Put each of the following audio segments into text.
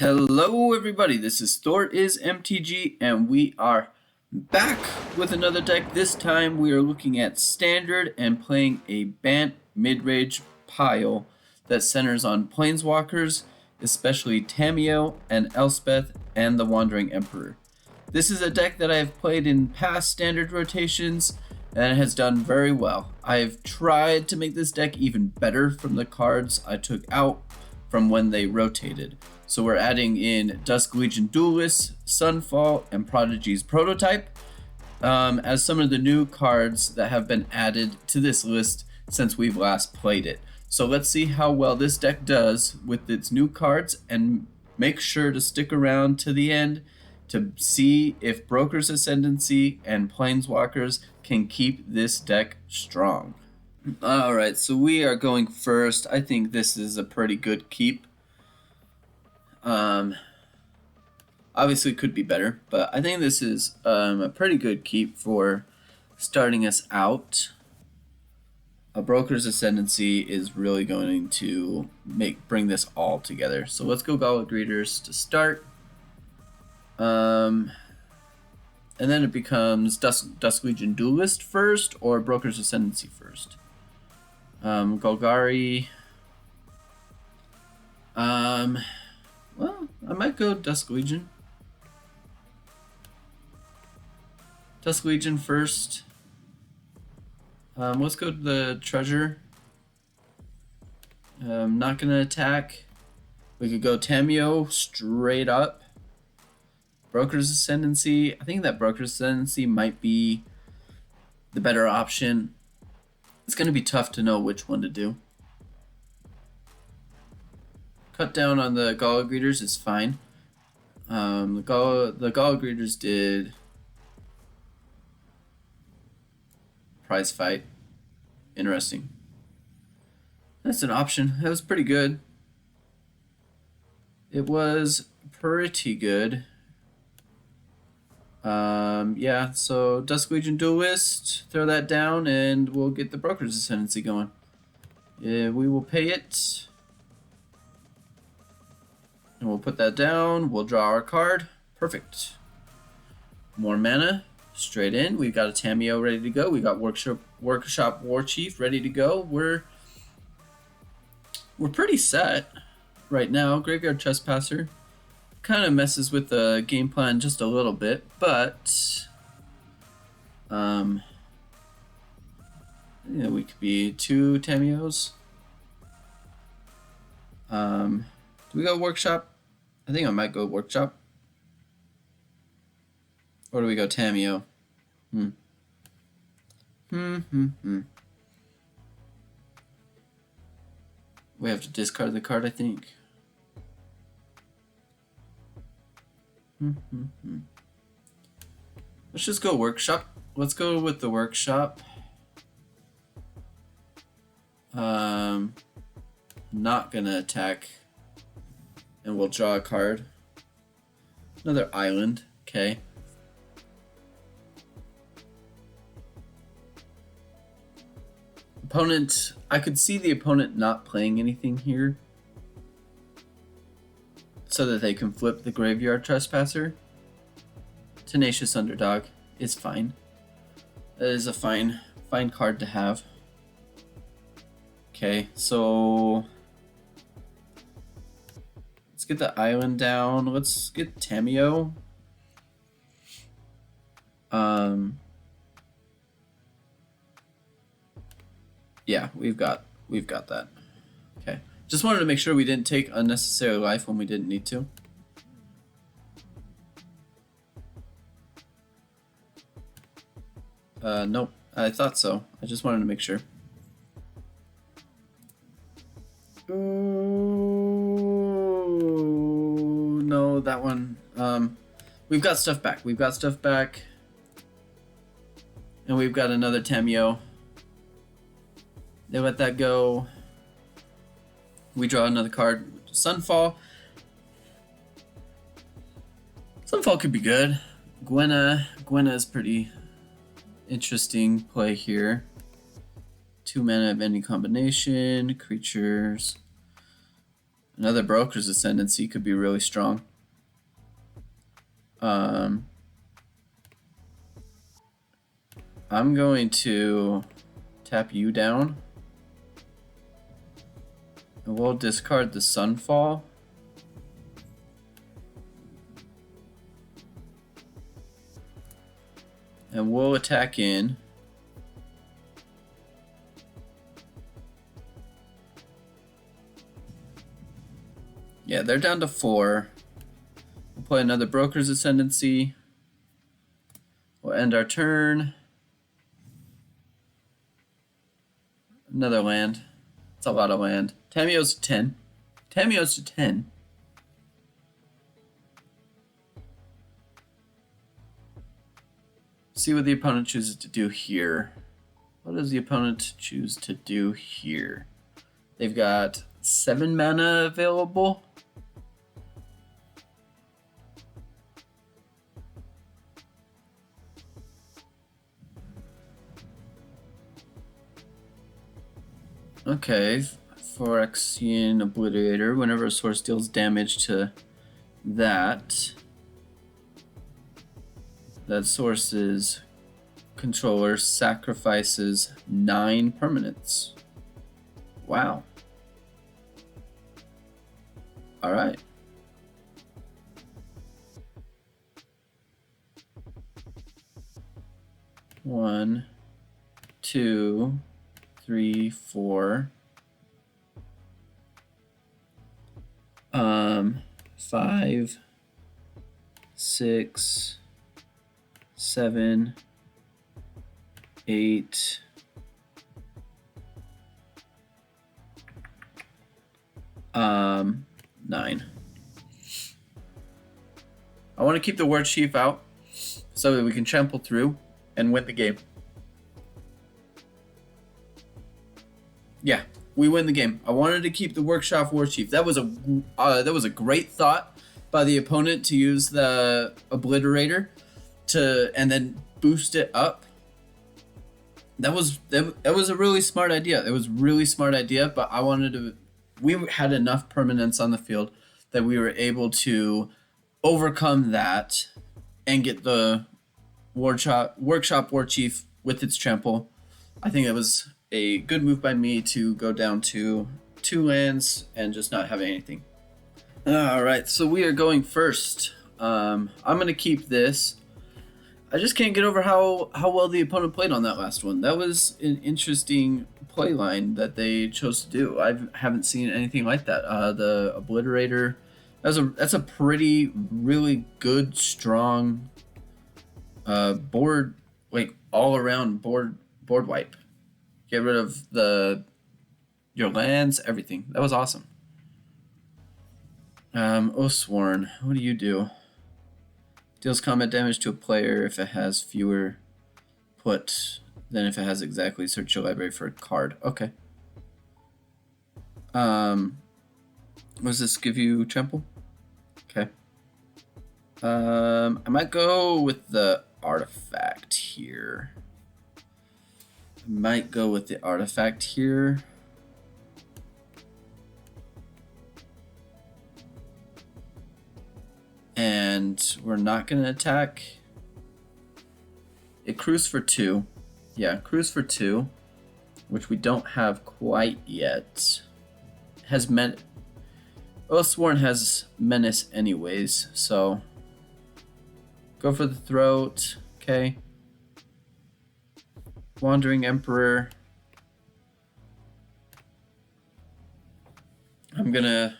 Hello everybody, this is Thor is MTG and we are back with another deck. This time we are looking at Standard and playing a Bant Midrange pile that centers on planeswalkers, especially Tamiyo and Elspeth and the Wandering Emperor. This is a deck that I have played in past Standard rotations and it has done very well. I've tried to make this deck even better from the cards I took out from when they rotated. So we're adding in Dusk Legion Duelist, Sunfall, and Prodigy's Prototype as some of the new cards that have been added to this list since we've last played it. So let's see how well this deck does with its new cards, and make sure to stick around to the end to see if Brokers Ascendancy and Planeswalkers can keep this deck strong. Alright, so we are going first. I think this is a pretty good keep. Obviously could be better, but I think this is a pretty good keep for starting us out. A Broker's Ascendancy is really going to bring this all together. So let's go Gala Greeters to start. And then it becomes Dusk Legion Duelist first or Broker's Ascendancy first. Golgari. Well, I might go Dusk Legion. Dusk Legion first. Let's go to the treasure. Not gonna attack. We could go Tamiyo straight up. Broker's Ascendancy. I think that Broker's Ascendancy might be the better option. It's gonna be tough to know which one to do. Cut down on the Gala Greeters is fine. The Gala Greeters did prize fight. Interesting. That's an option. That was pretty good. It was pretty good. Yeah, so Dusk Legion Duelist, throw that down and we'll get the Broker's Ascendancy going. Yeah, we will pay it. And we'll put that down. We'll draw our card. Perfect. More mana. Straight in. We've got a Tamiyo ready to go. We got Workshop Warchief ready to go. We're pretty set right now. Graveyard Trespasser kind of messes with the game plan just a little bit, but yeah, we could be two Tamiyos. Do we go Workshop? I think I might go Workshop. Or do we go Tamiyo? We have to discard the card, I think. Let's just go Workshop. Let's go with the Workshop. Not gonna attack. And we'll draw a card. Another island. Okay. Opponent. I could see the opponent not playing anything here, so that they can flip the Graveyard Trespasser. Tenacious Underdog is fine. That is a fine card to have. Okay, so let's get the island down. Let's get Tamiyo. Yeah, we've got that. Okay. Just wanted to make sure we didn't take unnecessary life when we didn't need to. Nope. I thought so. I just wanted to make sure. Oh, no, that one. We've got stuff back. And we've got another Tamiyo. They let that go. We draw another card. Sunfall. Sunfall could be good. Gwenna is pretty interesting play here. 2 mana of any combination. Creatures. Another Brokers Ascendancy could be really strong. I'm going to tap you down. And we'll discard the Sunfall. And we'll attack in. Yeah, they're down to 4. We'll play another Broker's Ascendancy. We'll end our turn. Another land. It's a lot of land. Tamiyo's to 10. Tamiyo's to 10. See what the opponent chooses to do here. What does the opponent choose to do here? They've got 7 mana available. Okay, Phyrexian Obliterator. Whenever a source deals damage to that source's controller sacrifices 9 permanents. Wow. All right. One, 2, 3, 4. 5, 6, 7, 8. 9. I want to keep the Warchief out so that we can trample through and win the game. Yeah, we win the game. I wanted to keep the Workshop Warchief. That was a great thought by the opponent to use the Obliterator and then boost it up. That was a really smart idea. It was a really smart idea, but I wanted to. We had enough permanence on the field that we were able to overcome that and get the Workshop Warchief with its trample. I think it was a good move by me to go down to 2 lands and just not have anything. All right, so we are going first. I'm going to keep this. I just can't get over how well the opponent played on that last one. That was an interesting play line that they chose to do. I haven't seen anything like that. The Obliterator, that's a pretty, really good, strong board, like all around board wipe. Get rid of your lands, everything. That was awesome. Oathsworn, what do you do? Deals combat damage to a player if it has fewer put than if it has exactly. Search your library for a card. Okay. What does this give you, trample? Okay. I might go with the artifact here. And we're not going to attack. It crews for 2. Yeah, crews for 2, which we don't have quite yet. Oathsworn has menace anyways, so go for the throat. Okay. Wandering Emperor. I'm going to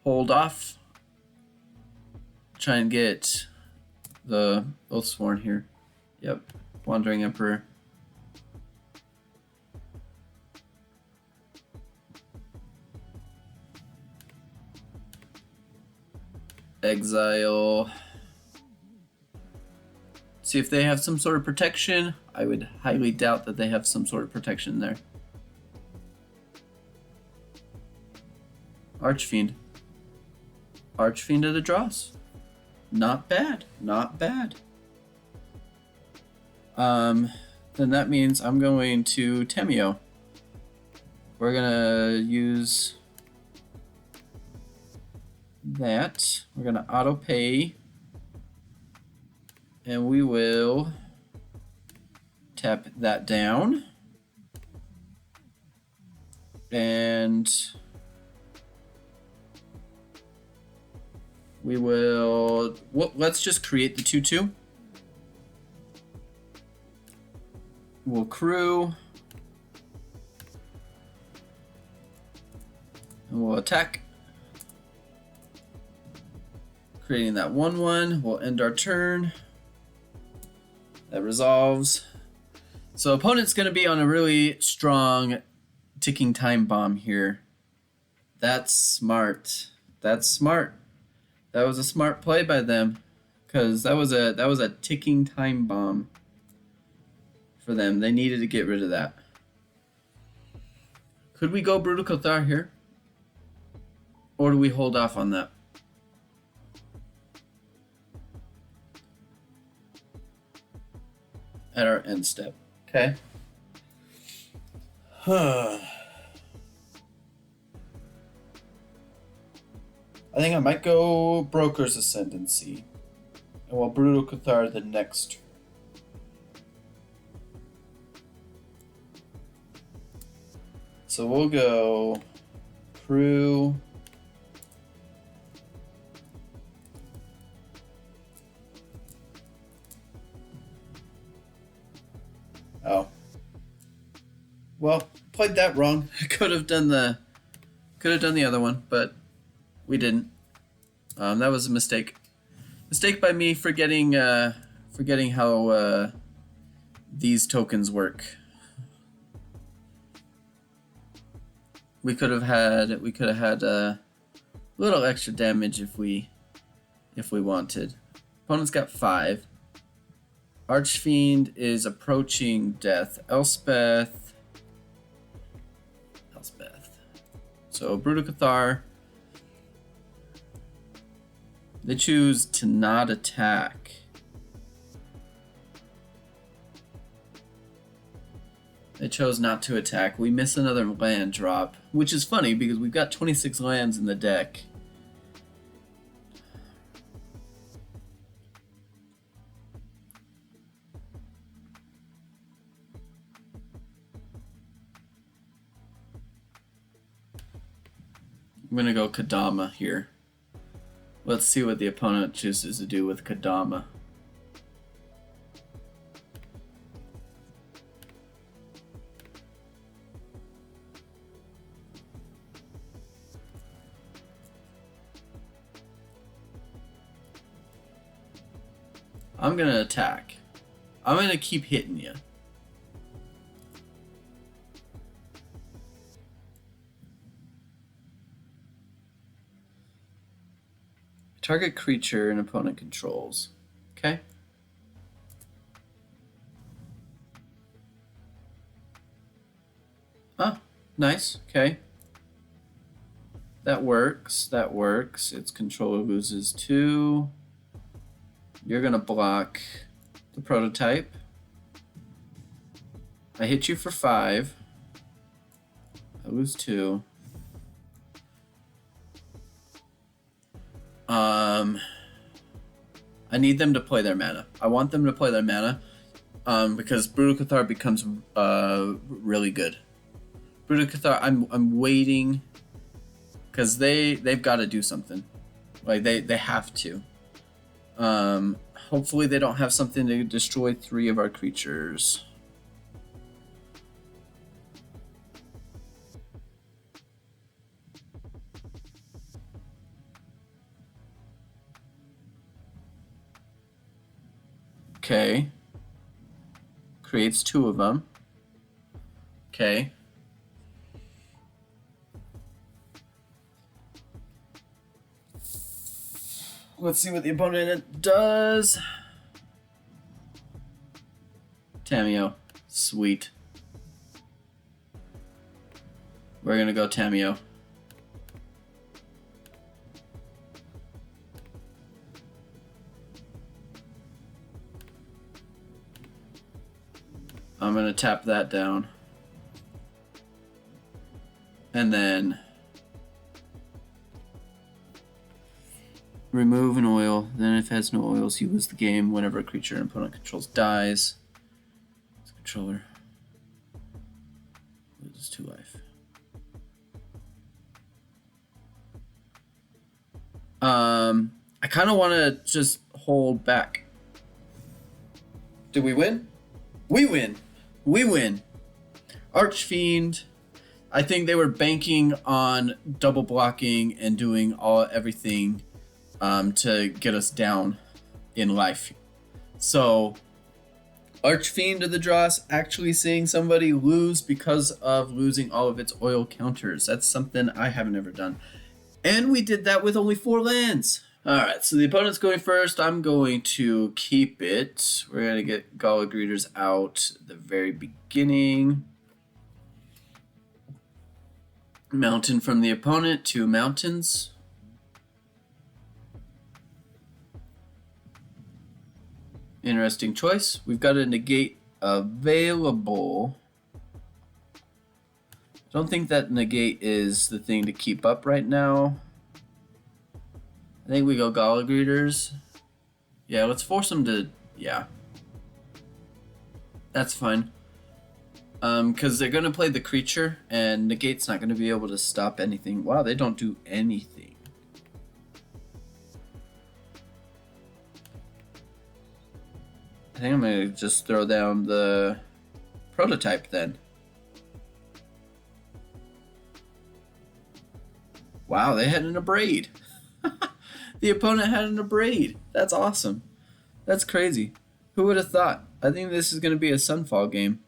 hold off. Try and get the Oathsworn here. Yep. Wandering Emperor. Exile. See if they have some sort of protection. I would highly doubt that they have some sort of protection there. Archfiend. Archfiend of the Dross. Not bad. Not bad. Then that means I'm going to Tamiyo. We're gonna use that. We're gonna auto pay, and we will tap that down, and we will. Well, let's just create the 2/2. We'll crew, and we'll attack. Creating that 1/1, we'll end our turn. That resolves. So opponent's going to be on a really strong ticking time bomb here. That's smart. That's smart. That was a smart play by them, because that was a ticking time bomb for them. They needed to get rid of that. Could we go Brutal Cathar here, or do we hold off on that? At our end step. Okay. I think I might go Brokers Ascendancy, and we'll Brutal Cathar the next turn. So we'll go crew. Oh. Well, played that wrong. Could have done the other one, but we didn't. That was a mistake. Mistake by me forgetting how these tokens work. We could have had a little extra damage if we wanted. Opponent's got 5. Archfiend is approaching death. Elspeth. So Brutal Cathar. They choose to not attack. They chose not to attack. We miss another land drop, which is funny because we've got 26 lands in the deck. I'm gonna go Kodama here. Let's see what the opponent chooses to do with Kodama. I'm gonna attack. I'm gonna keep hitting you. Target creature an opponent controls. Okay. Ah, nice. Okay. That works. That works. Its controller loses 2. You're gonna block the prototype. I hit you for 5. I lose 2. I need them to play their mana. I want them to play their mana, because Brutal Cathar becomes really good. Brutal Cathar, I'm waiting, because they've got to do something. Like they have to. Hopefully they don't have something to destroy 3 of our creatures. Okay. Creates 2 of them. Okay. Let's see what the opponent does. Tamiyo. Sweet. We're gonna go Tamiyo. I'm gonna tap that down. And then Remove an oil. Then if it has no oils, you lose the game whenever a creature an opponent controls dies. This controller loses 2 life. I kind of want to just hold back. Did we win? We win. We win. Archfiend. I think they were banking on double blocking and doing everything to get us down in life. So Archfiend of the Dross actually seeing somebody lose because of losing all of its oil counters. That's something I haven't ever done. And we did that with only 4 lands. Alright, so the opponent's going first. I'm going to keep it. We're going to get Gala Greeters out at the very beginning. Mountain from the opponent, 2 mountains. Interesting choice. We've got a negate available. Don't think that negate is the thing to keep up right now. I think we go Gala Greeters. Yeah, let's force them to... Yeah. That's fine. Because they're going to play the creature, and negate's not going to be able to stop anything. Wow, they don't do anything. I think I'm going to just throw down the prototype then. Wow, they had an abrade. The opponent had an abrade. That's awesome. That's crazy. Who would have thought? I think this is going to be a Sunfall game.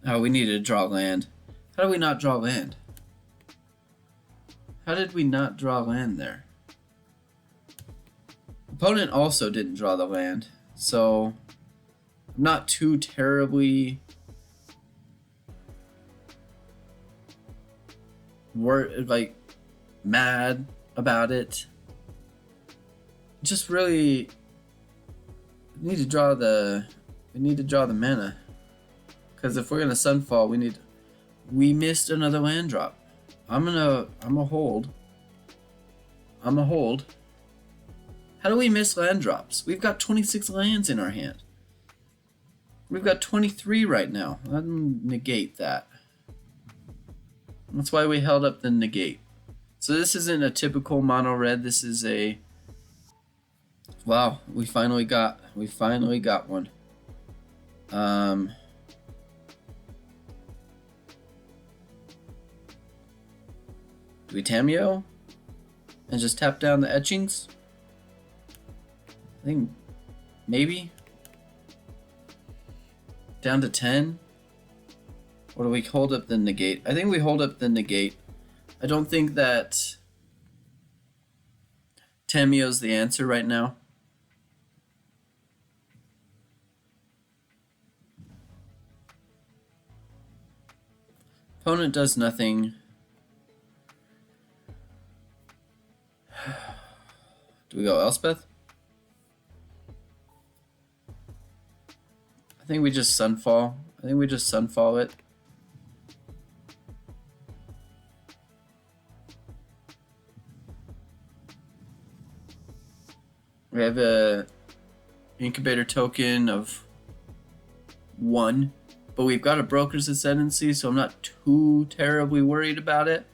Oh, we needed to draw land. How did we not draw land? How did we not draw land there? Opponent also didn't draw the land, so I'm not too terribly mad about it. Just really need to draw the mana. Because if we're gonna Sunfall, we missed another land drop. I'm a hold. How do we miss land drops? We've got 26 lands in our hand. We've got 23 right now. Let me negate that. That's why we held up the negate. So this isn't a typical mono red. This is a... Wow, we finally got one. Do we Tamiyo? And just tap down the etchings? I think maybe. Down to 10? Or do we hold up the negate? I think we hold up the negate. I don't think that Tamiyo's the answer right now. Opponent does nothing. Do we go Elspeth? I think we just Sunfall. It. We have a incubator token of 1, but we've got a Brokers Ascendancy, so I'm not too terribly worried about it.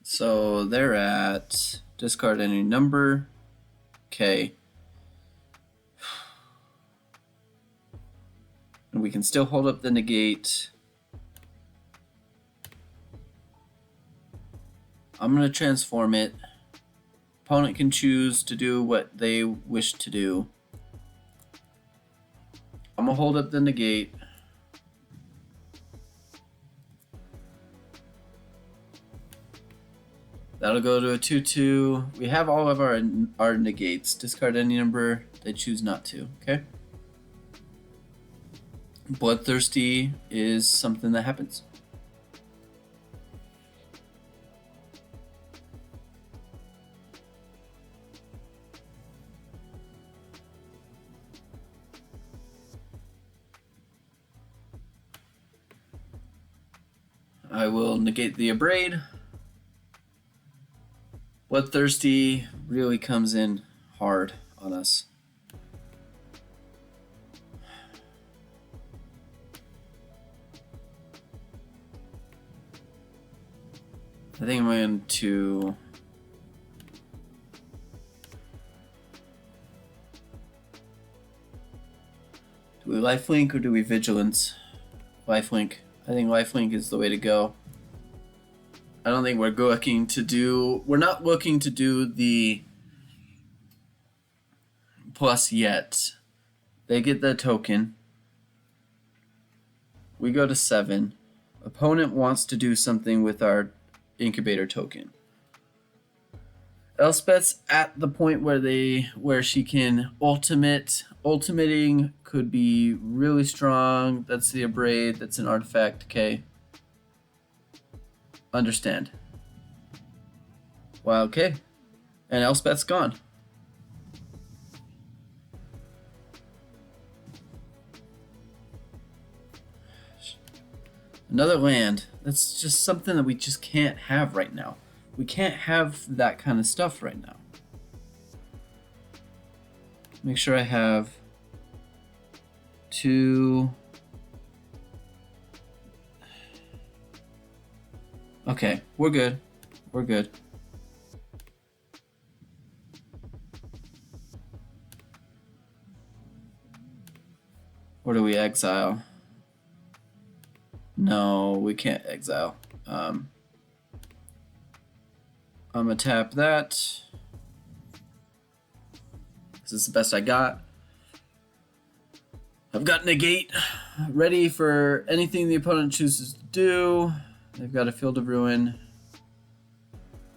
So they're at discard any number. Okay. And we can still hold up the negate. I'm going to transform it. Opponent can choose to do what they wish to do. I'm going to hold up the negate. That'll go to a 2/2. We have all of our negates. Discard any number. They choose not to. Okay. Bloodthirsty is something that happens. I will negate the Abrade. Bloodthirsty really comes in hard on us. I think I'm going to... Do we lifelink or do we vigilance? Lifelink. I think lifelink is the way to go. I don't think we're looking to do... We're not looking to do the plus yet. They get the token. We go to 7. Opponent wants to do something with our incubator token. Elspeth's at the point where she can ultimate. Ultimating could be really strong. That's the Abrade. That's an artifact. Okay. Understand. Well, okay. And Elspeth's gone. Another land. That's just something that we just can't have right now. We can't have that kind of stuff right now. Make sure I have 2. Okay, we're good. We're good. Or do we exile? No, we can't exile. I'm gonna tap that. This is the best I got. I've got negate ready for anything the opponent chooses to do. They've got a Field of Ruin.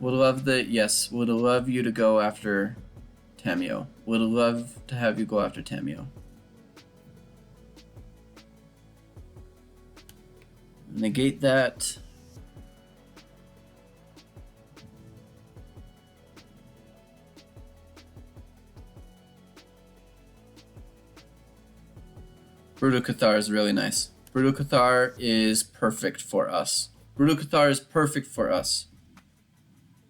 Would love you to go after Tamiyo. Would love to have you go after Tamiyo. Negate that. Brutal Cathar is really nice. Brutal Cathar is perfect for us. Brutal Cathar is perfect for us.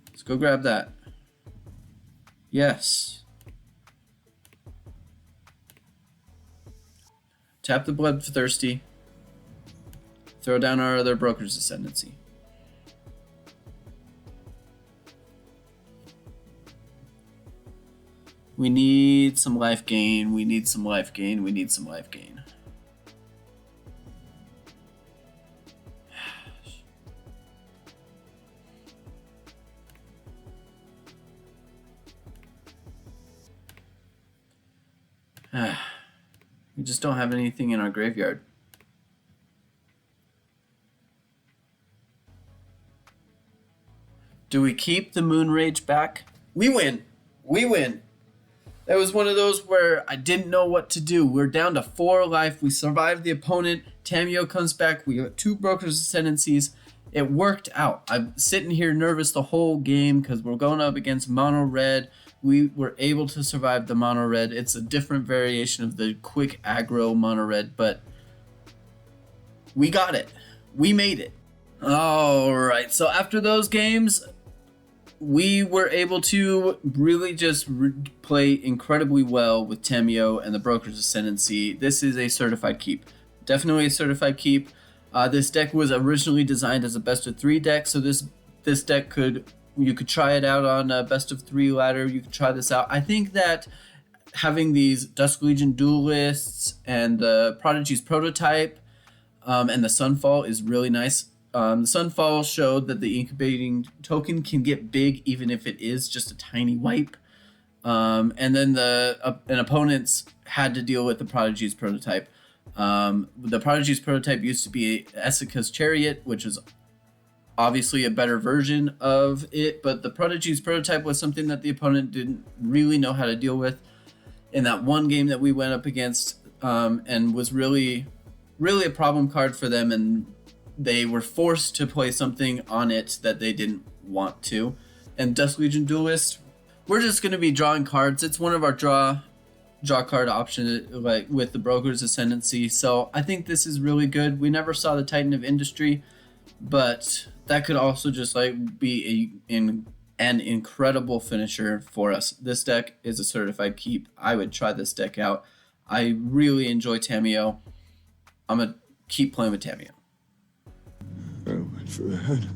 Let's go grab that. Yes. Tap the Bloodthirsty. Throw down our other Brokers Ascendancy. We need some life gain. We need some life gain. We need some life gain. We just don't have anything in our graveyard. Do we keep the Moonrage back? We win. We win. That was one of those where I didn't know what to do. We're down to 4 life. We survived the opponent. Tamiyo comes back. We got 2 Brokers Ascendancies. It worked out. I'm sitting here nervous the whole game because we're going up against mono red. We were able to survive the mono red. It's a different variation of the quick aggro mono red, but we got it. We made it. All right. So after those games, we were able to really just play incredibly well with Tamiyo and the Brokers Ascendancy. This is a certified keep. Definitely a certified keep. This deck was originally designed as a best of 3 deck, so this deck you could try it out on a best of 3 ladder. You could try this out. I think that having these Dusk Legion duelists and the Prodigy's prototype and the Sunfall is really nice. The Sunfall showed that the incubating token can get big even if it is just a tiny wipe. And then an opponent's had to deal with the Prodigy's prototype. The Prodigy's prototype used to be Essica's Chariot, which is obviously a better version of it, but the Prodigy's prototype was something that the opponent didn't really know how to deal with in that one game that we went up against, and was really a problem card for them, and they were forced to play something on it that they didn't want to. And Dusk Legion Duelist, we're just going to be drawing cards. It's one of our draw card option, like with the Brokers Ascendancy. So I think this is really good. We never saw the Titan of Industry. but that could also just like be an incredible finisher for us. This deck is a certified keep. I would try this deck out. I really enjoy Tamiyo. I'm gonna keep playing with Tamiyo. I went for the head.